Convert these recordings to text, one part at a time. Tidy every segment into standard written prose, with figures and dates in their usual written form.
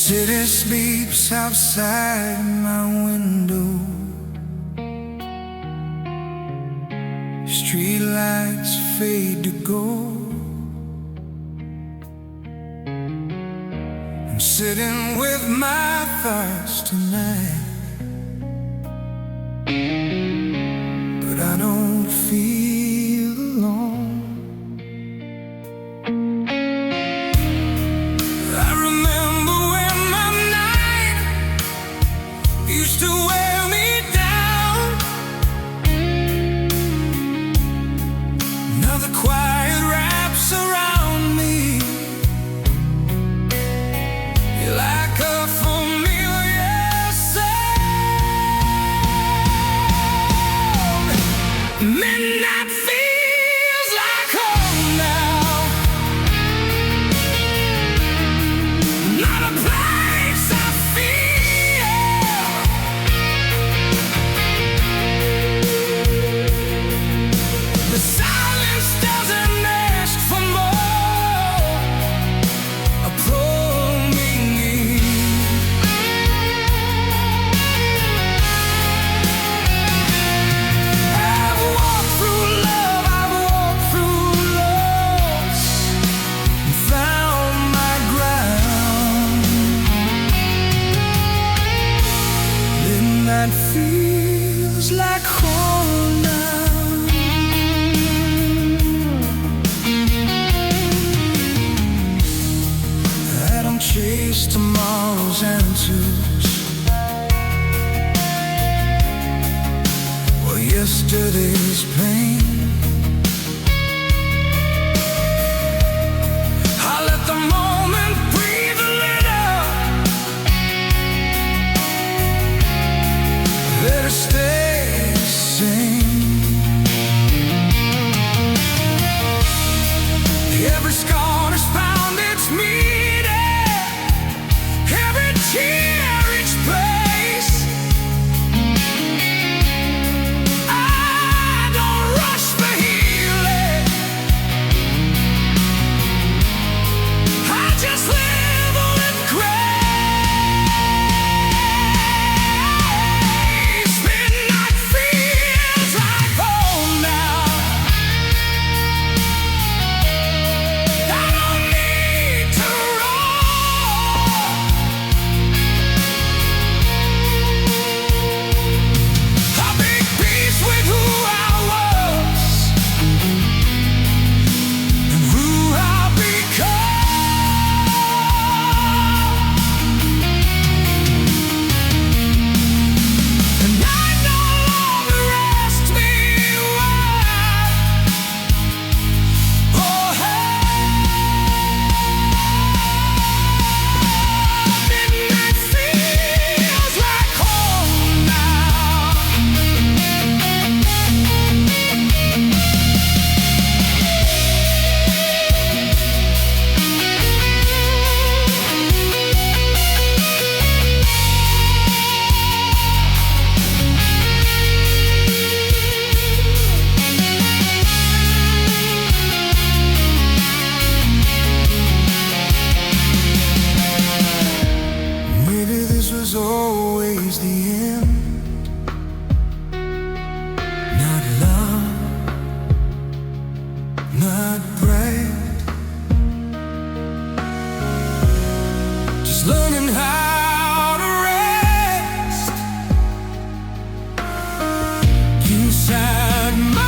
City sleeps outside my window. Streetlights fade to gold. I'm sitting with my thoughts tonight, but I don't feel alone. I remember when my night used to wear me down. Now the quiet wraps around me like a familiar sound. Midnight feels like home now, not a place I feel. The silence doesn't ask for more. I pull me in. I've walked through love, I've walked through loss, and found my ground. Midnight feels like home now. I don't chase tomorrow's answers or yesterday's pain. I let the moment breathe a little, let it stay sane. Every scar has found its meaning, every tear its place. I don't rush for healing, I just live with grace. Midnight feels like home now. I don't need to run. I make peace with who I was and who I'll become. And night no longer asks me why or how. Midnight feels like home now. Maybe this was always the end. Not love, not bright, just learning how to rest inside my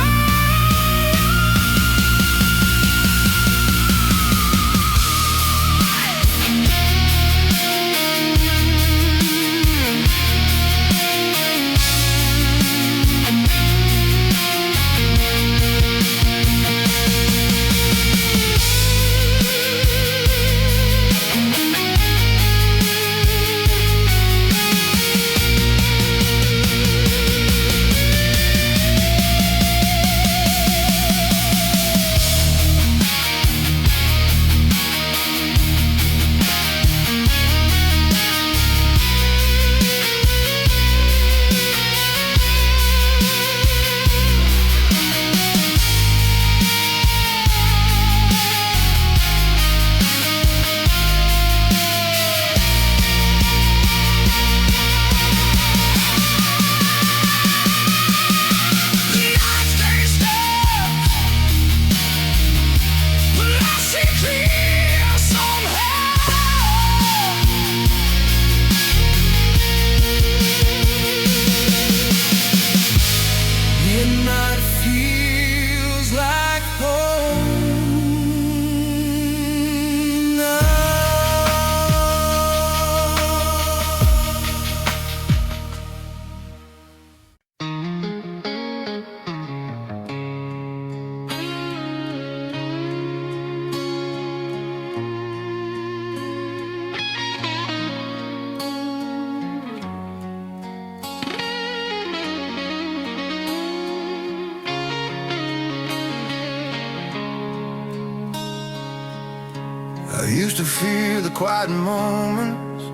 used to fear the quiet moments,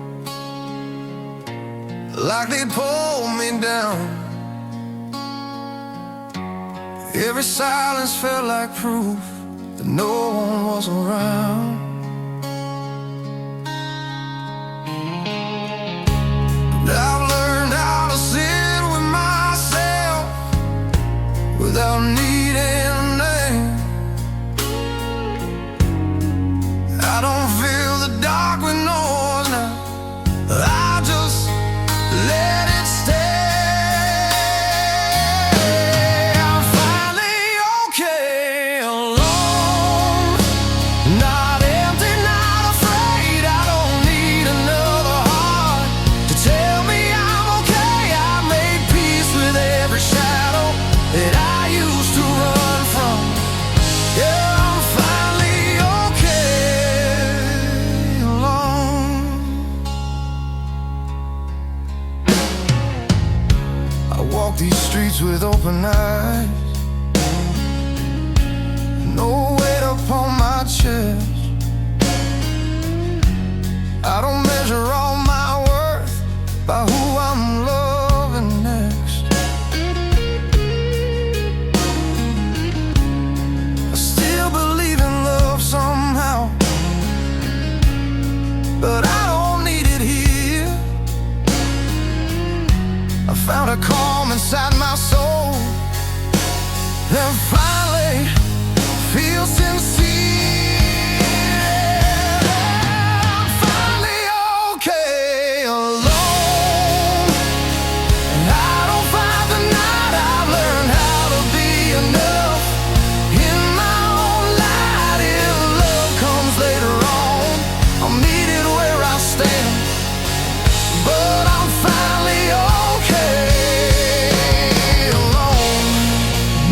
like they'd pull me down. Every silence felt like proof that no one was around. But I've learned how to sit with myself without needing a name. I don't fill the dark with noise now, I just let it stay. I'm finally okay, alone, not empty, not afraid. I don't need another heart to tell me I'm okay. I made peace with every shadow that I used to run from. Yeah, I'm finally okay, alone. I walk these streets with open eyes, no weight upon my chest. I don't measure all my worth by who I'm loving next. I still believe in love somehow, but I don't need it here. I found a calm inside my soul that finally feels sincere. I'm finally okay, alone, and I don't fight the night. I've learned how to be enough in my own light. If love comes later on, I'll meet it where I stand. But I'm finally okay, alone.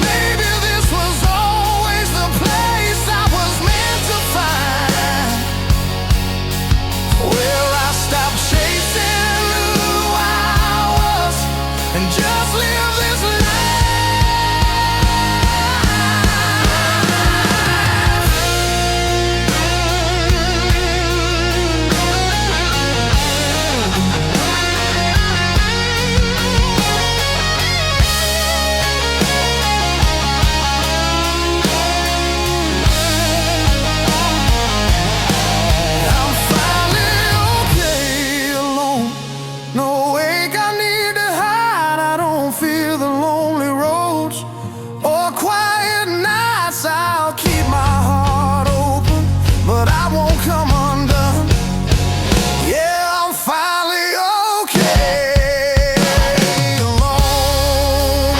Maybe this was always the place I was meant to find. Well, I stopped chasing who I was and just live this I'm finally okay, alone. No wake I need to hide. I don't fear the lonely roads or quiet nights. I'll keep my heart open, but I won't come undone. Yeah, I'm finally okay, alone.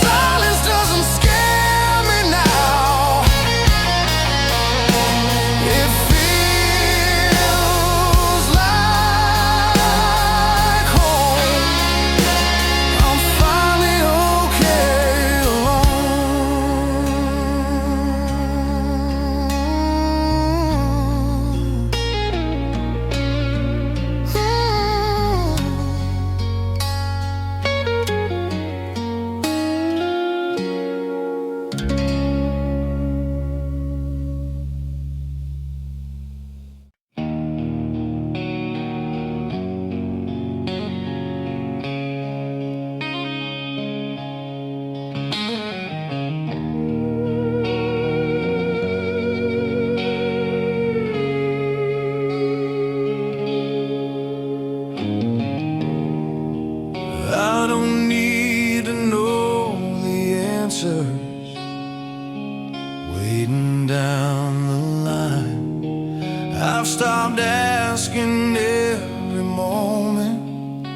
Silence doesn't scare me now. It feels like home. I'm finally okay, alone. I don't need to know the answers waiting down the line. I've stopped asking every moment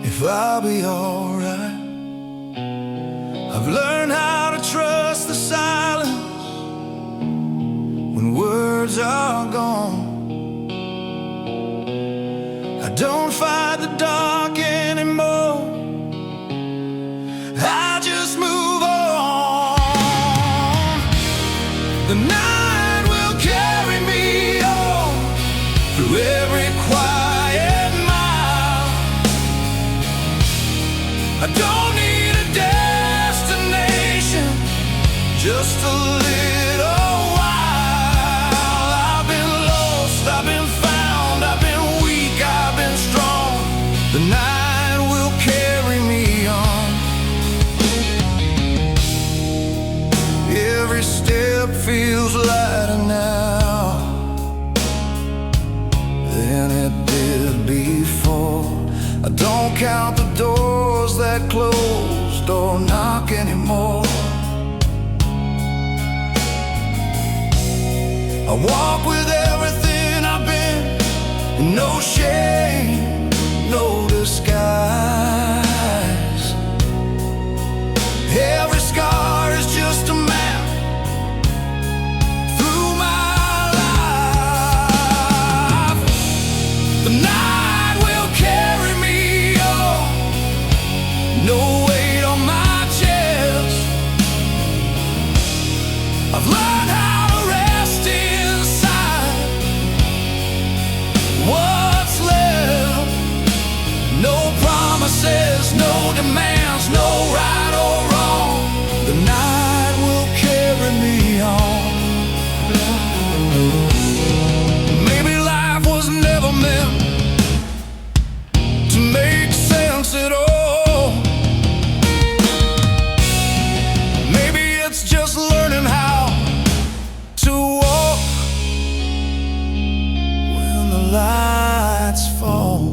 if I'll be alright. I've learned how to trust the silence when words are gone. I don't fight the dark anymore, I just move on. The night will carry me on through every quiet mile. I don't need a destination, just a little while. than it did before. I don't count the doors that closed or knock anymore. I walk with everything I've been, no shame, no disguise. Every scar is just a map through my life. The night will carry me on, no weight on my chest. I've learned how to rest inside what's left. No promises, no demands, no right or wrong. The night will carry me on. Maybe life was never meant to make sense at all. Maybe it's just learning how to walk when the lights fall.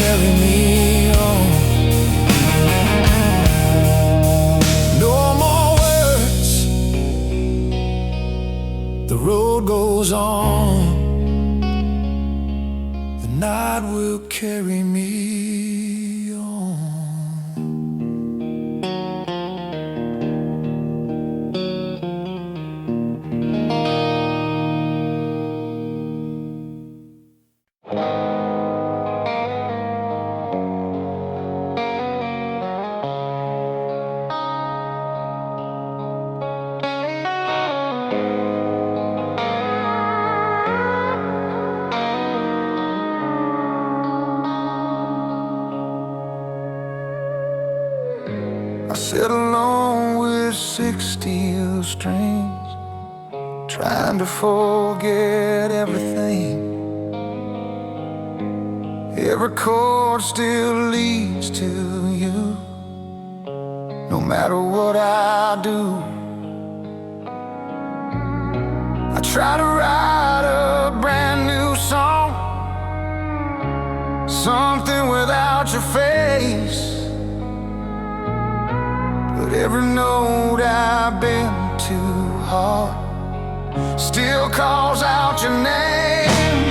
Carry me on. No more words, the road goes on. The night will carry me on. I sit alone with 6 steel strings, trying to forget everything. Every chord still leads to you, no matter what I do. I try to write a brand new song, something without your face. But every note I bend too hard still calls out your name.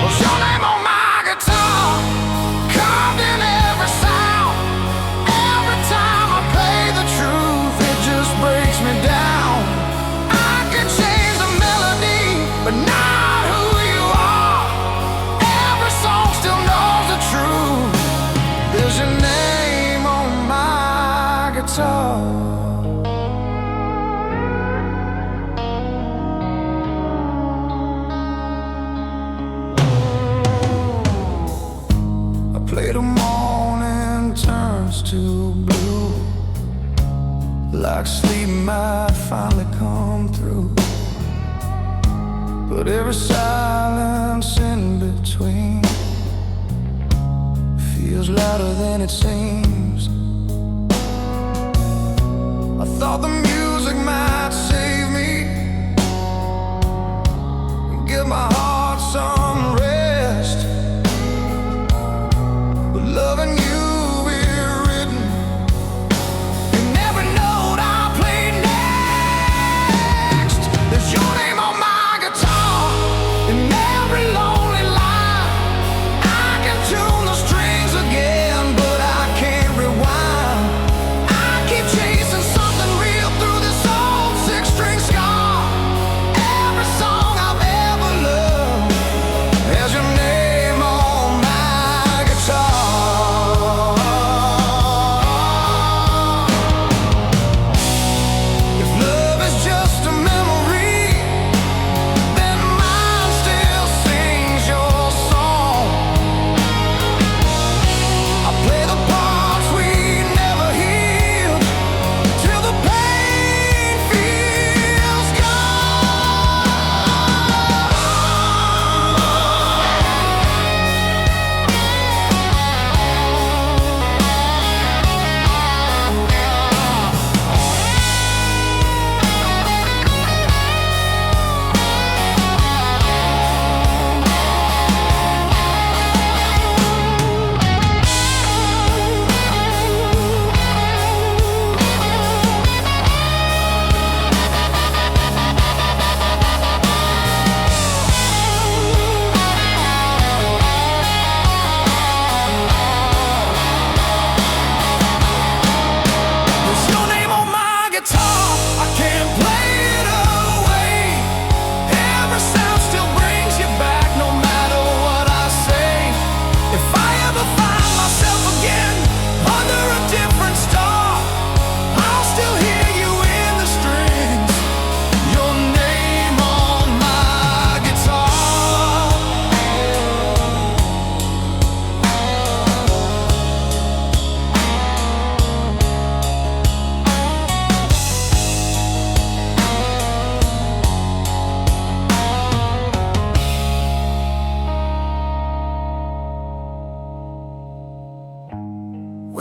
What's your name on my guitar? Carved in every sound. Every time I play the truth, it just breaks me down. I can change the melody, but not who you are. Every song still knows the truth. There's your name on my guitar. Play the morning turns to blue, like sleep might finally come through. But every silence in between feels louder than it seems. I thought the music might save me, give my heart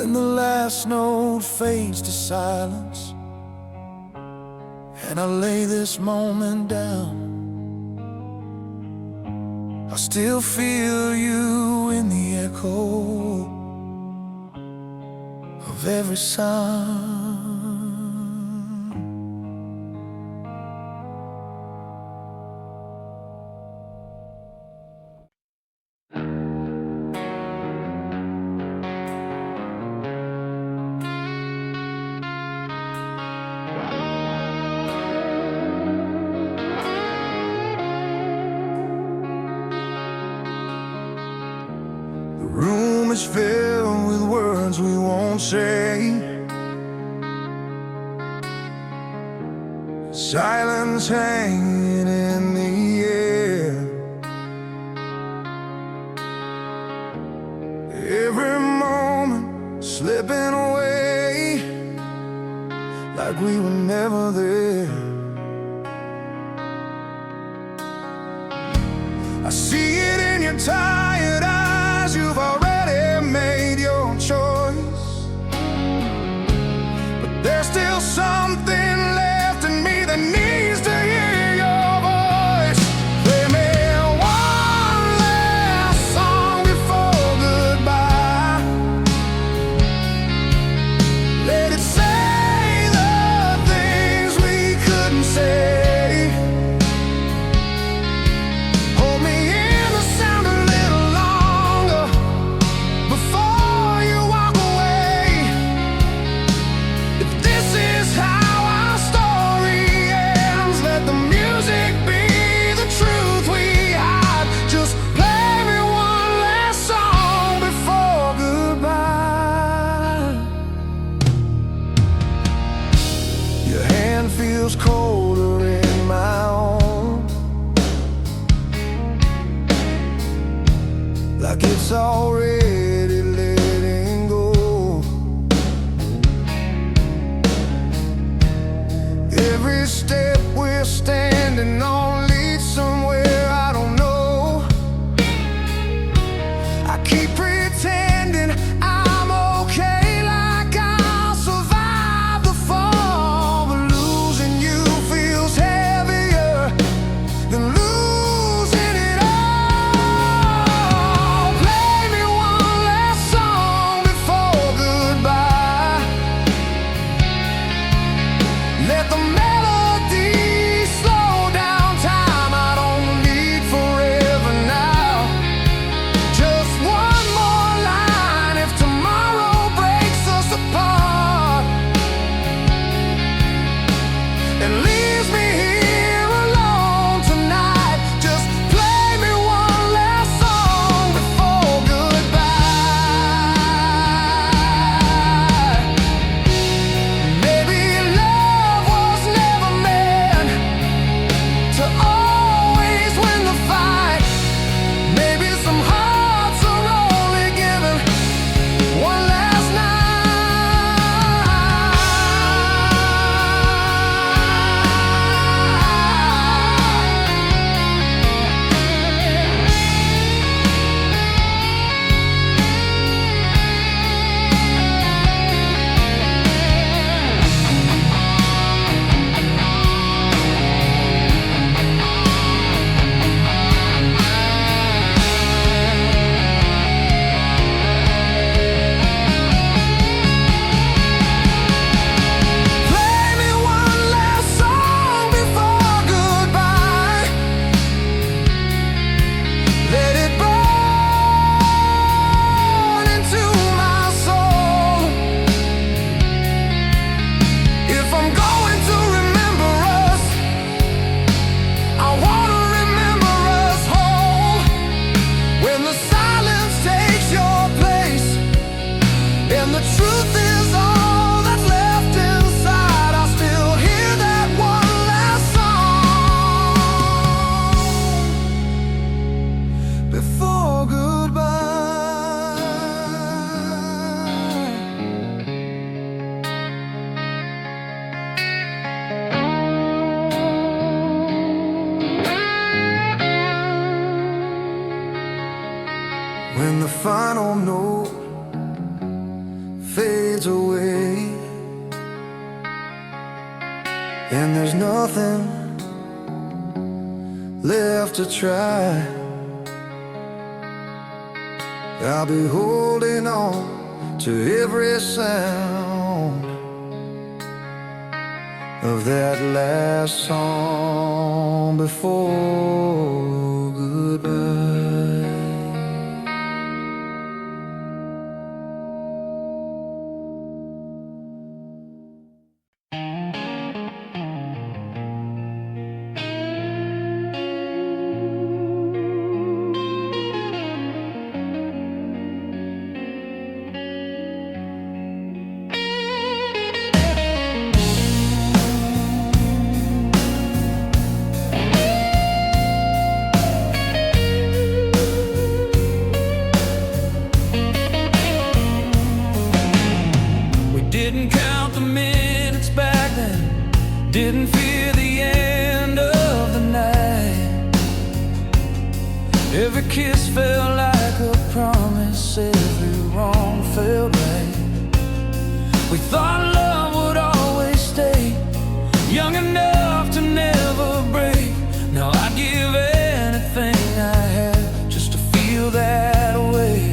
When the last note fades to silence and I lay this moment down, I still feel you in the echo of every sound. The room is filled with words we won't say, silence hanging in the air. Every moment slipping away like we were never there. I see it in your tired eyes, you've already made your choice, but there's still something left in me that needs to hear your voice. Play me one last song before goodbye. Let it say the things we couldn't say. Hold me in the sound a little longer before you walk away. If this is how our story ends, let the music be the truth we hide. Just play me one last song before goodbye. Your hand feels colder in my own, like it's already letting go. Every step we're standing on leads somewhere I don't know. I keep pretending I'm okay, like I'll survive the fall, but losing you feels heavier than losing it all. Play me one last song before goodbye. Let the melody slow down time. I don't need forever now. Just one more line if tomorrow breaks us apart and leaves me here alone tonight. Just play me one last song before goodbye. Maybe love was never meant to always win the fight. Maybe some hearts are only given one last night. Play me one last song before goodbye. Let it burn into my soul. If I'm going to remember us, I wanna remember us whole. When the silence takes your place and the truth is all that's left inside, I still hear that one last song before goodbye. When the final note fades away, and there's nothing left to try. I'll be holding on to every sound of that last song before goodbye. Didn't count the minutes back then, didn't fear the end of the night. Every kiss felt like a promise, every wrong felt right. We thought love would always stay, young enough to never break. Now I'd give anything I had just to feel that way.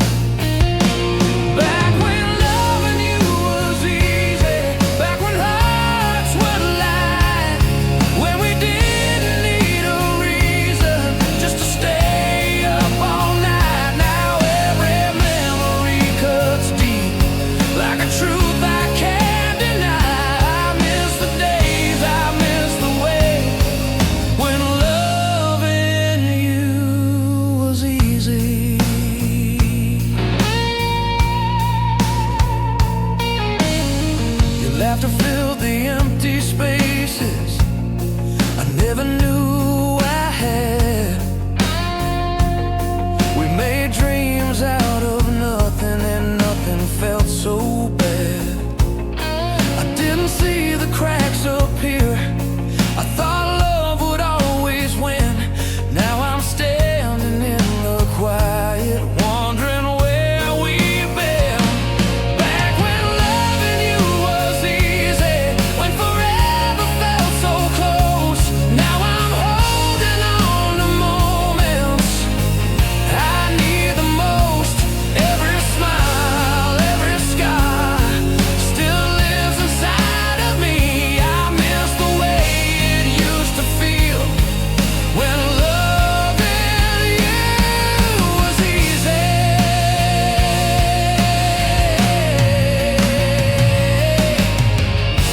Laughter filled the empty spaces I never knew I had. We made dreams out of nothing, and nothing felt so bad. I didn't see the cracks appear, I thought love would always win. Now I'm standing in the quiet, wondering where we've been. Back when loving you was easy, when forever felt so close. Now I'm holding on to moments I need the most. Every smile, every scar still lives inside of me. I miss the way it used to feel when loving you was easy.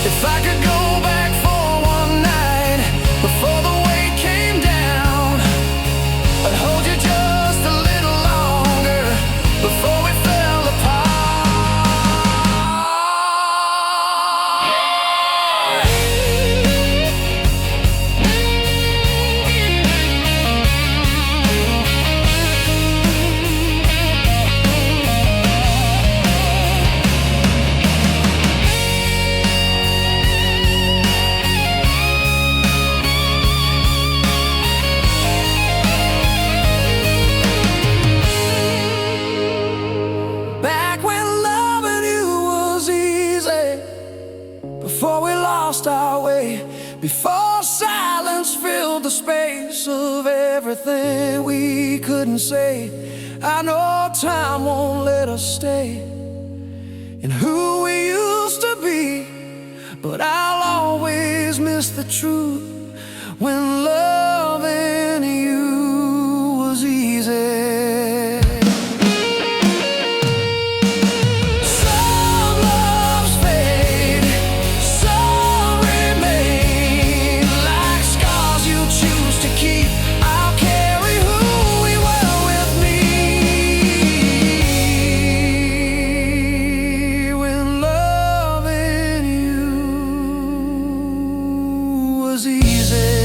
If I could go back for one night before the weight came down, I'd hold you just a little longer before we fell apart. Back when loving you was easy, before we lost our way, before silence filled the space of everything we couldn't say. I know time won't let us stay in who we used to be, but I'll always miss the truth when loving you was easy. Some loves fade, some remain, like scars you choose to keep. I'll carry who we were with me when loving you was easy.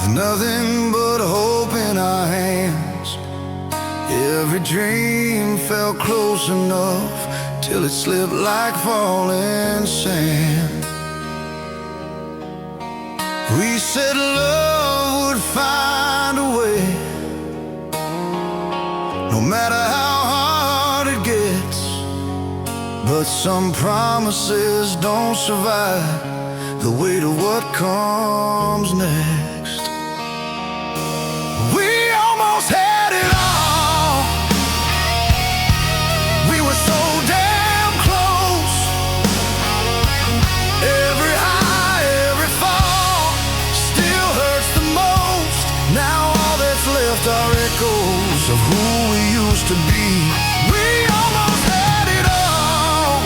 with nothing but hope in our hands. Every dream felt close enough till it slipped like falling sand. We said love would find a way, no matter how hard it gets. But some promises don't survive the weight of what comes next. We almost had it all. We were so damn close. Every high, every fall still hurts the most. Now all that's left are echoes of who we used to be. We almost had it all,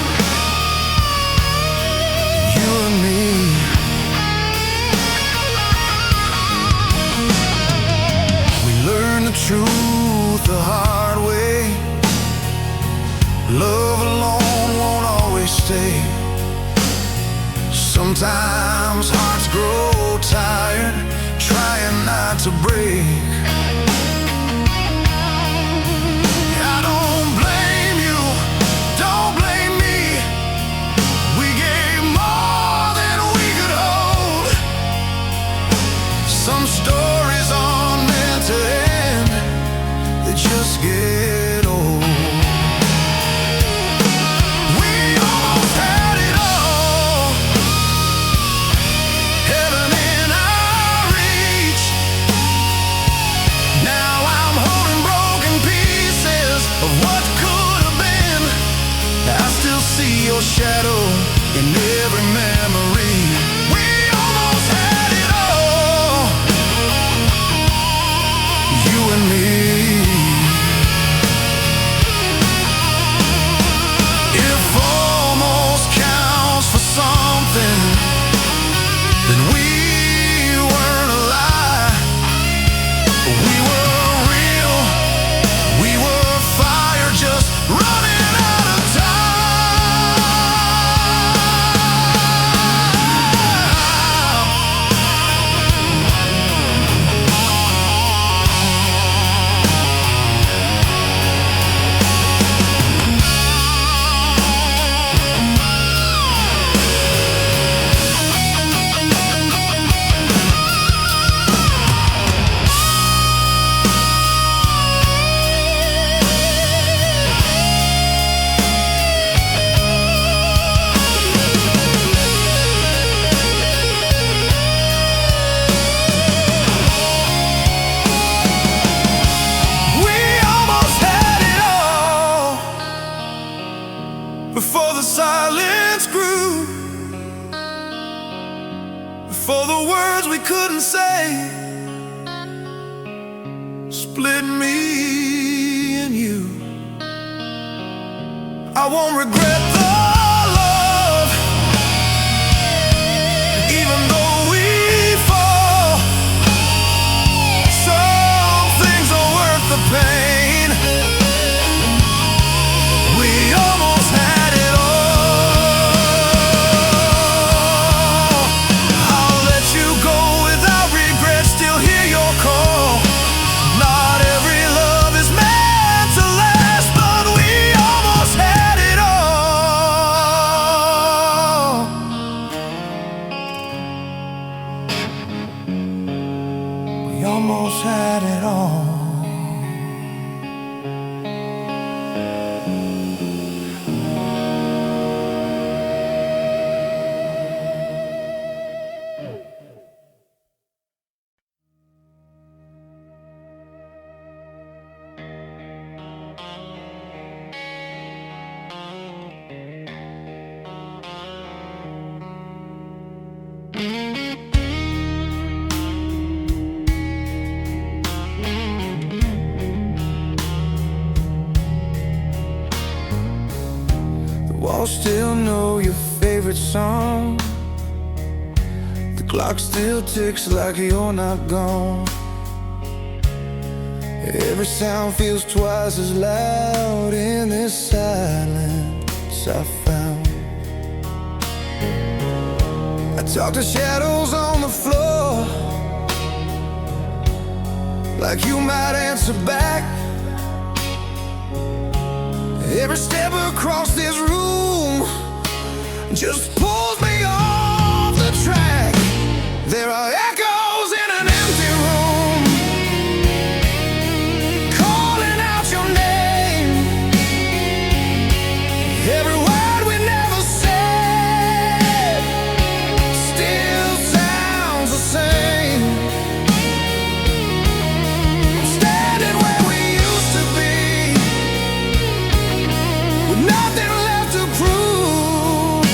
you and me. The truth the hard way. Love alone won't always stay. Sometimes hearts grow tired, trying not to break. I don't blame you, don't blame me. We gave more than we could hold. Some stories aren't meant to end, they just get old. We almost had it all, heaven in our reach. Now I'm holding broken pieces of what could have been. I still see your shadow in every memory. We almost had it all, you and me. If almost counts for something, then we weren't a lie. We were real, we were fire, just running out of before the silence grew, before the words we couldn't say split me and you. I won't regret the love, even though we fall. Some things are worth the pain. We almost had it all. I'll let you go without regret, still hear your call. Not every love is meant to last, but we almost had it all. We almost had it all. Walls still know your favorite song. The clock still ticks like you're not gone. Every sound feels twice as loud in this silence I found. I talk to shadows on the floor, like you might answer back. Every step across this room just pulls me off the track. There are echoes in an empty room, calling out your name. Every word we never said still sounds the same. Standing where we used to be, with nothing left to prove,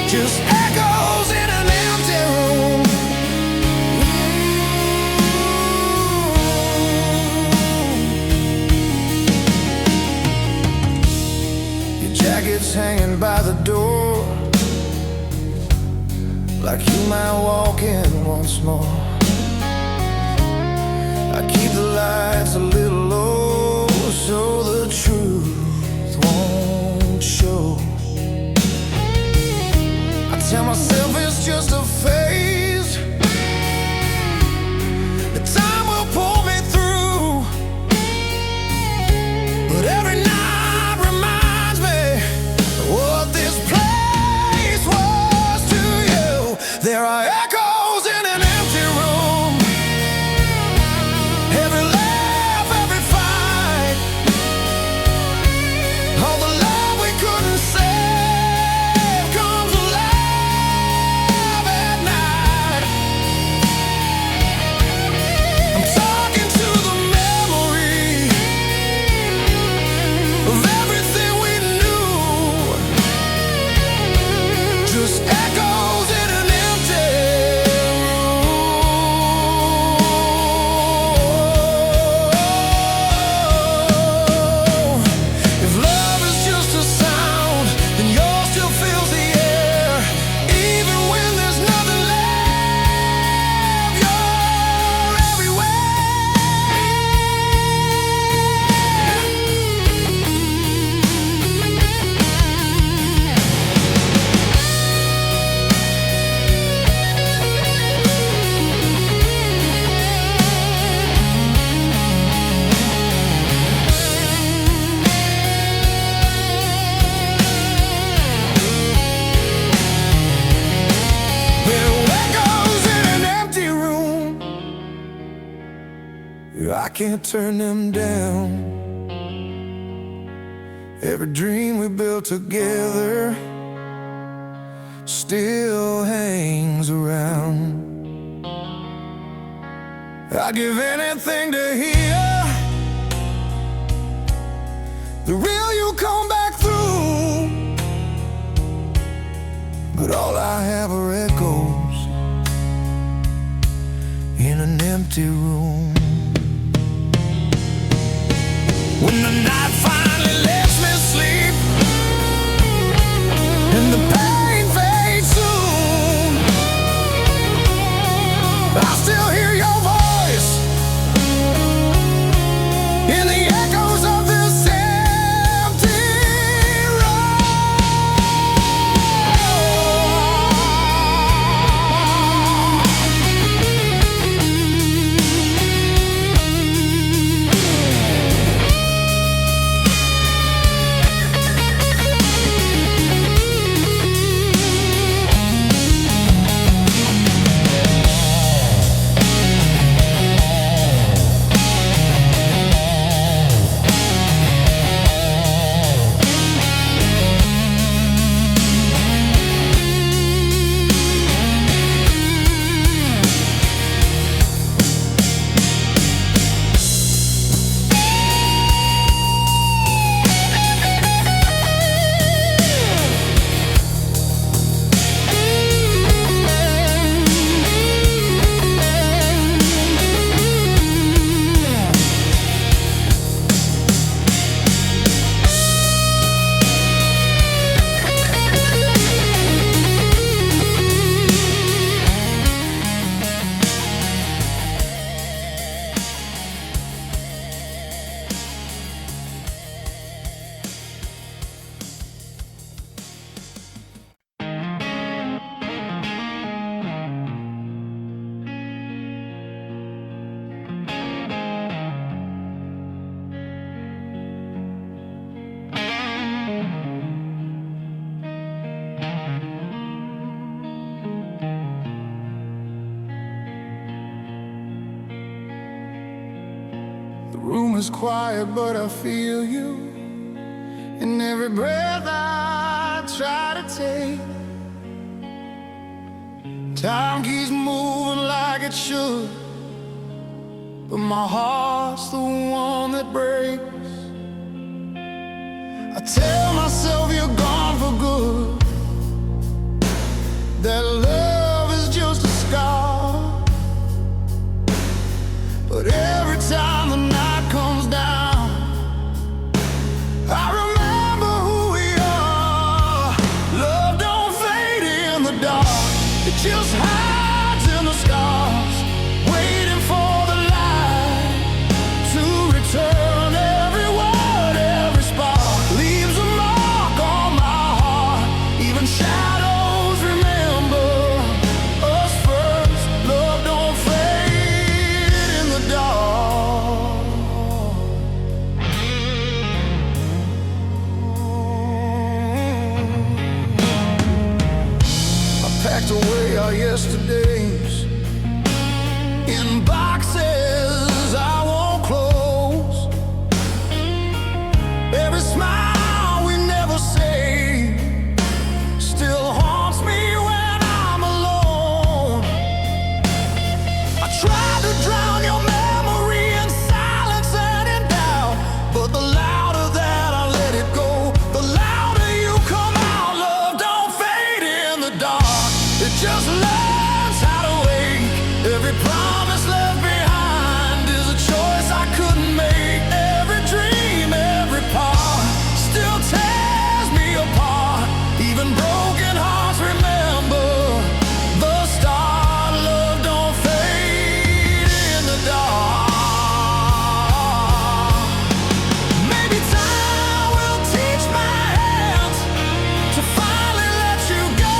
just echoes in an empty room. Your jacket's hanging by the door, like you might walk in once more. I keep the lights a little low so the truth won't show. I tell myself it's just a phase, the time will pull me through, but every night reminds me what this place was to you. There are echoes in an empty room, every laugh, every fight, all the love we couldn't save comes alive at night. I'm talking to the memory of everything we knew, just echoes in an empty room. If love is just a sound, then yours still fills the air. Even when there's nothing left, you're everywhere. There are echoes in an empty room, I can't turn them down. Every dream we built together still hangs around. I'd give anything to hear the real you come back through, but all I have are echoes in an empty room. When the night finally lets me sleep and the pain fades soon, I still hear your voice in the echoes of this empty room. The room is quiet, but I feel you in every breath I try to take. Time keeps moving like it should, but my heart's the one that breaks. I tell myself you're gone for good, that love is just a scar. But every time the night comes down, I remember who we are. Love don't fade in the dark, it just hides in the scars, waiting for the light to return. Every word, every spark leaves a mark on my heart. Even shadows remember us first. Love don't fade in the dark. I packed away our yesterdays in boxes I won't close. Every smile we never say still haunts me when I'm alone. I tried to drown your memory in silence and in doubt, but the louder that I let it go, the louder you come out. Love don't fade in the dark, it just learns how to wait. Every promise left behind is a choice I couldn't make. Every dream, every part still tears me apart. Even broken hearts remember the start. Love don't fade in the dark. Maybe time will teach my hands to finally let you go,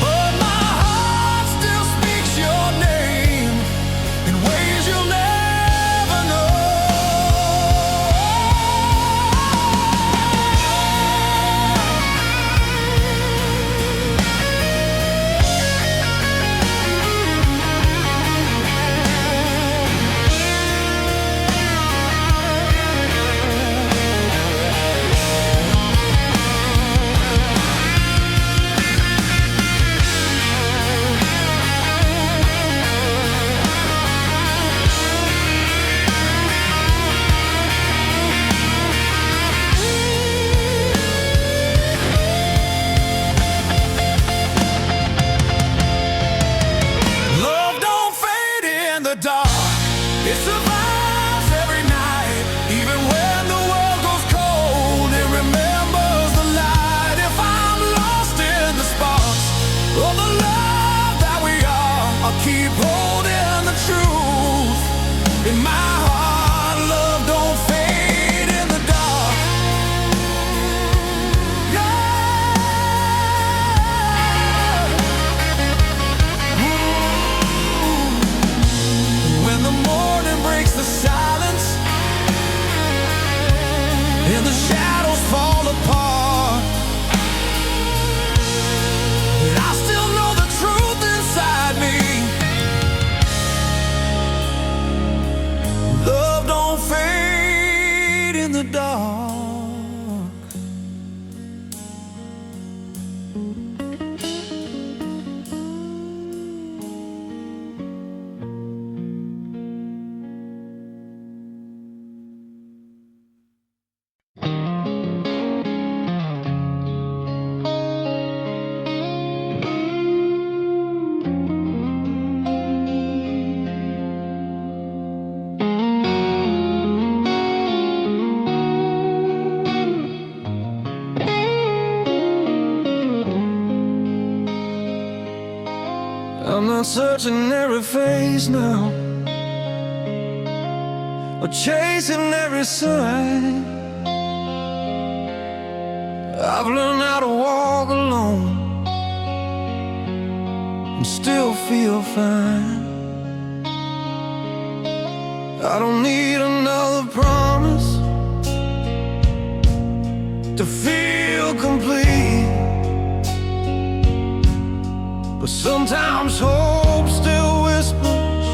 but my heart still speaks your name in ways you'll never know. Love don't fade in the dark, it survives every night. Even when the world goes cold, it remembers the light. If I'm lost in the sparks of the love that we are, I'll keep holding the truth in my heart. Love don't fade in the dark. When the morning breaks the silence and the shadows fall apart, but I still know the truth inside me. Love don't fade in the dark. I'm not searching every face now, or chasing every sign. I've learned how to walk alone and still feel fine. I don't need another promise to feel complete, but sometimes hope still whispers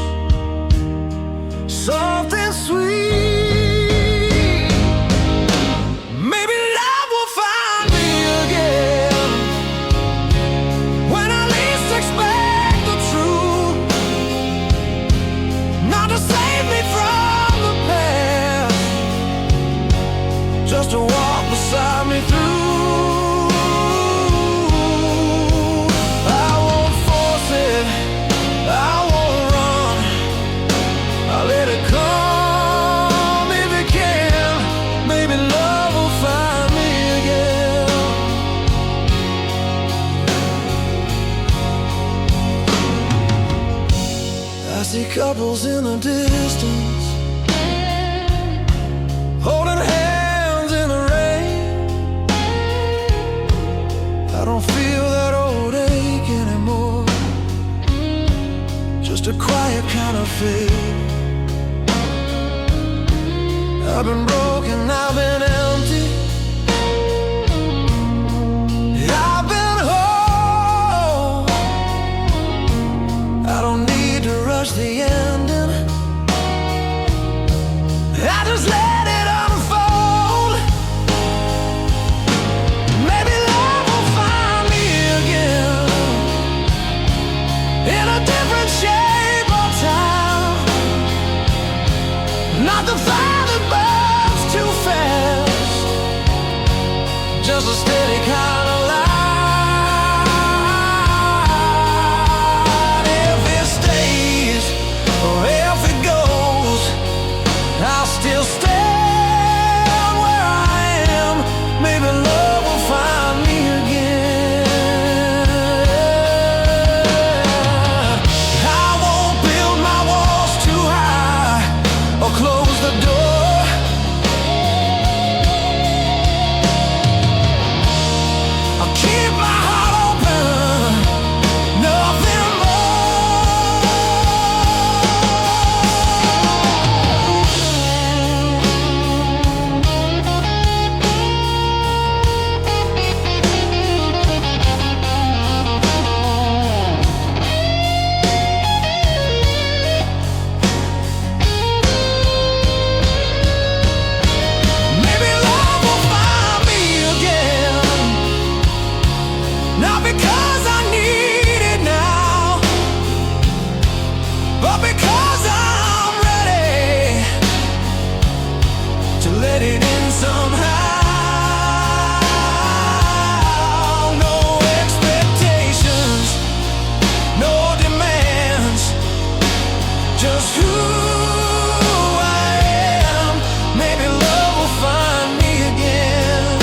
see couples in the distance, holding hands in the rain. I don't feel that old ache anymore, just a quiet kind of fear. I've been broken, I've been empty, I've been whole. I don't need to rush the ending, I just let it unfold. Maybe love will find me again, in a different shape or time. Not the fire that burns too fast, just a steady kind of light. If it stays or if it goes, I'll still stand where I am. Maybe love will find me again. I won't build my walls too high or close the door. I'll keep my heart open, nothing Maybe love will find me again, not because I need it now, but because I'm ready to let it in somehow. No expectations, no demands, just who I am. Maybe love will find me again.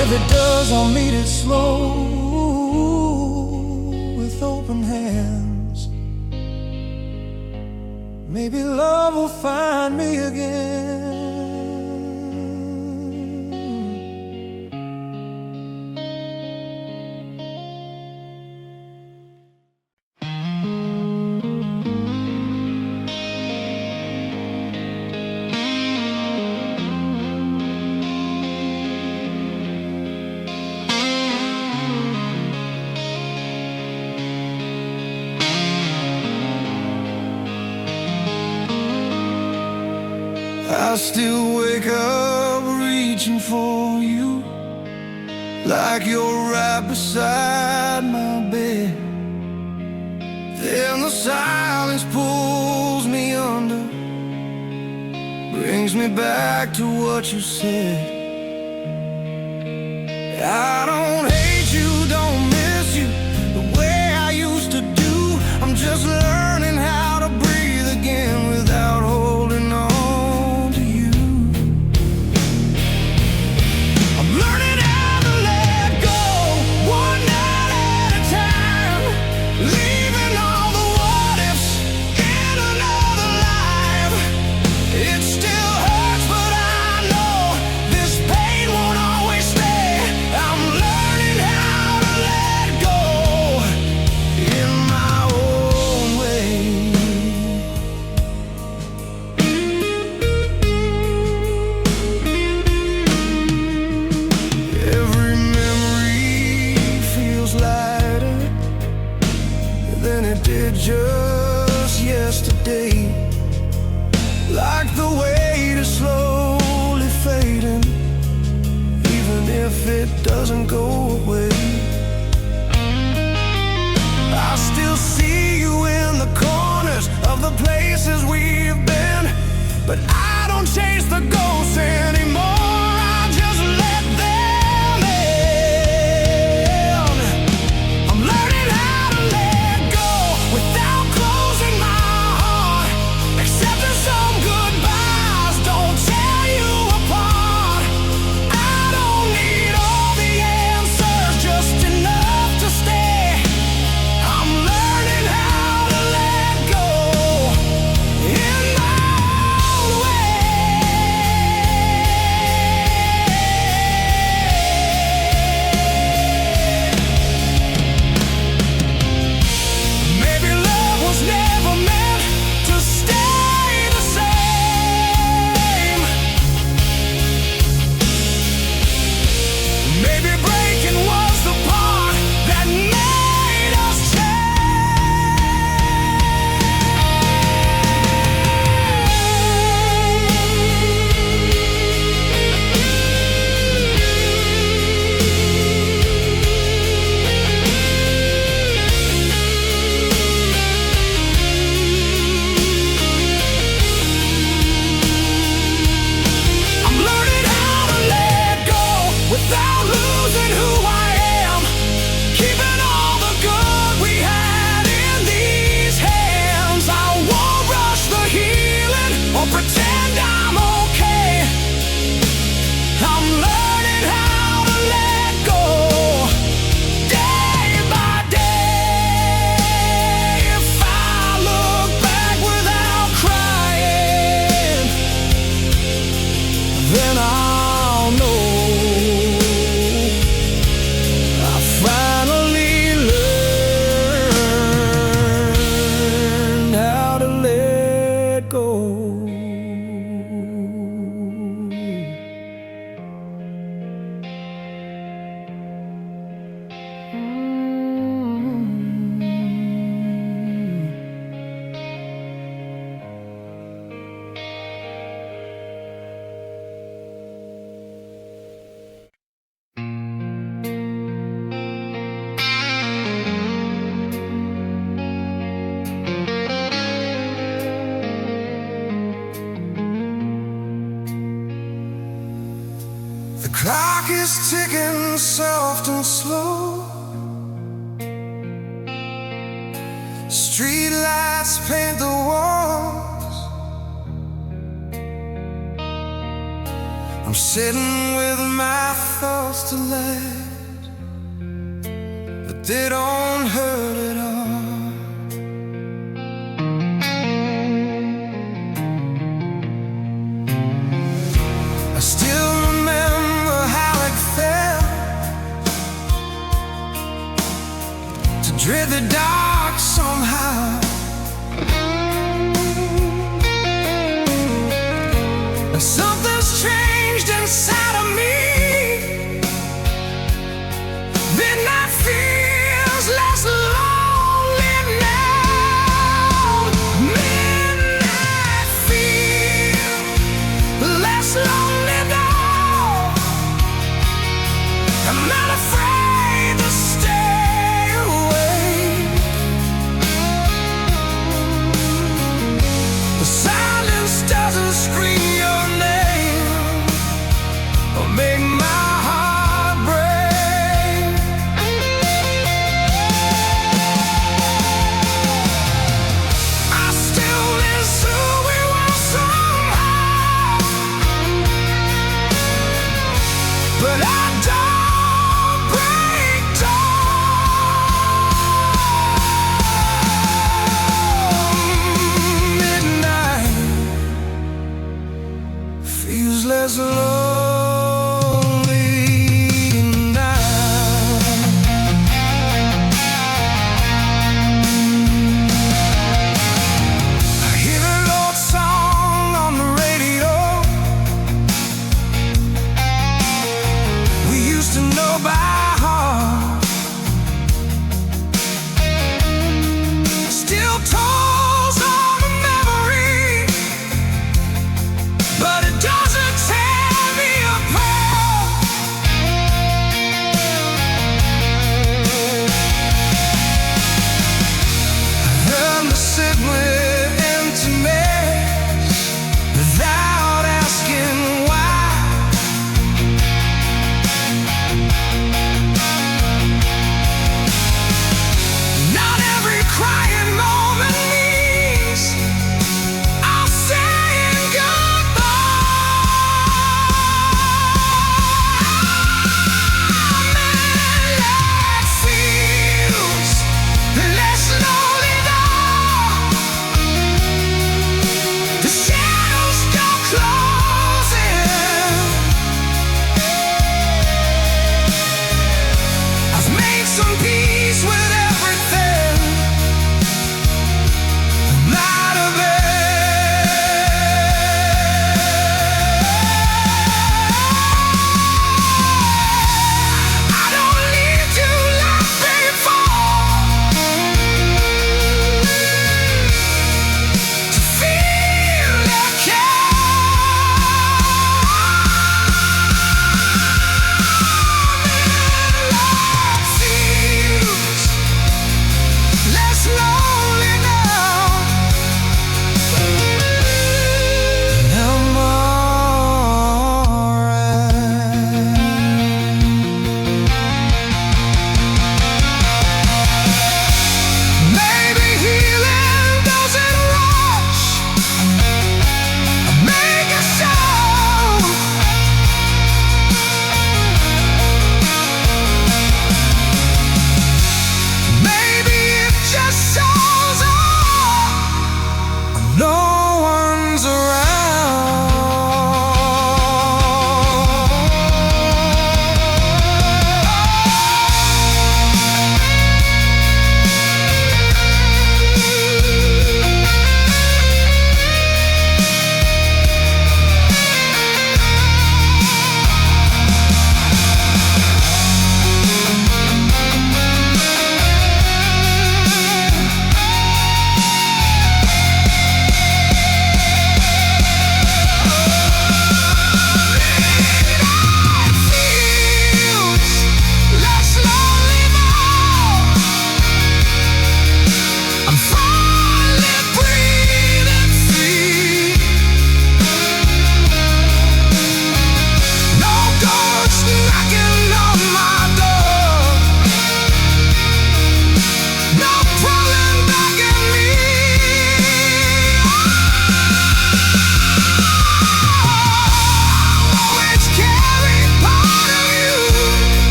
If it does, I'll meet it slow, with open hands. Maybe love will find me again. I still wake up reaching for you, like you're right beside my bed. Then the silence pulls me under, brings me back to what you said. I don't hate you, don't miss you the way I used to do. I'm just learning how to breathe again without holding on. Learning how to let go, one night at a time, leaving all the what ifs in another life. It still hurts, but I know this pain won't always stay. I'm learning how to let go in my own way. Every memory feels lighter than it did just yesterday, like the weight is slowly fading, even if it doesn't go away. I still see you in the corners of the places we've been, but I don't chase the ghosts anymore. I just let them in. I'm learning how to let go without closing my heart, accepting some goodbyes don't tear you apart. I don't need all the answers, just enough to stay. I'm learning clock is ticking soft and slow. Street lights paint the walls. I'm sitting with my thoughts to let, but they don't hurt at all. I still remember how it felt to dread the dark somehow. Something's changed inside of me. Midnight feels less lonely now. Midnight feels less lonely now. I'm not afraid to stay away.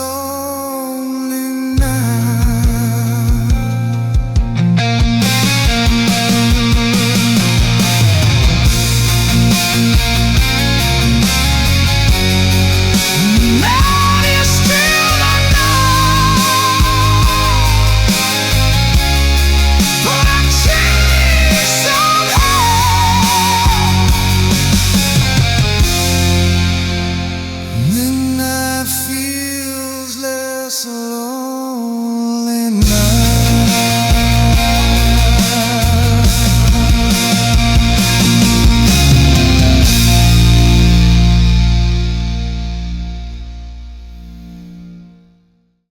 lonely now. Man is still unknown, but I changed somehow. Midnight feels less alone.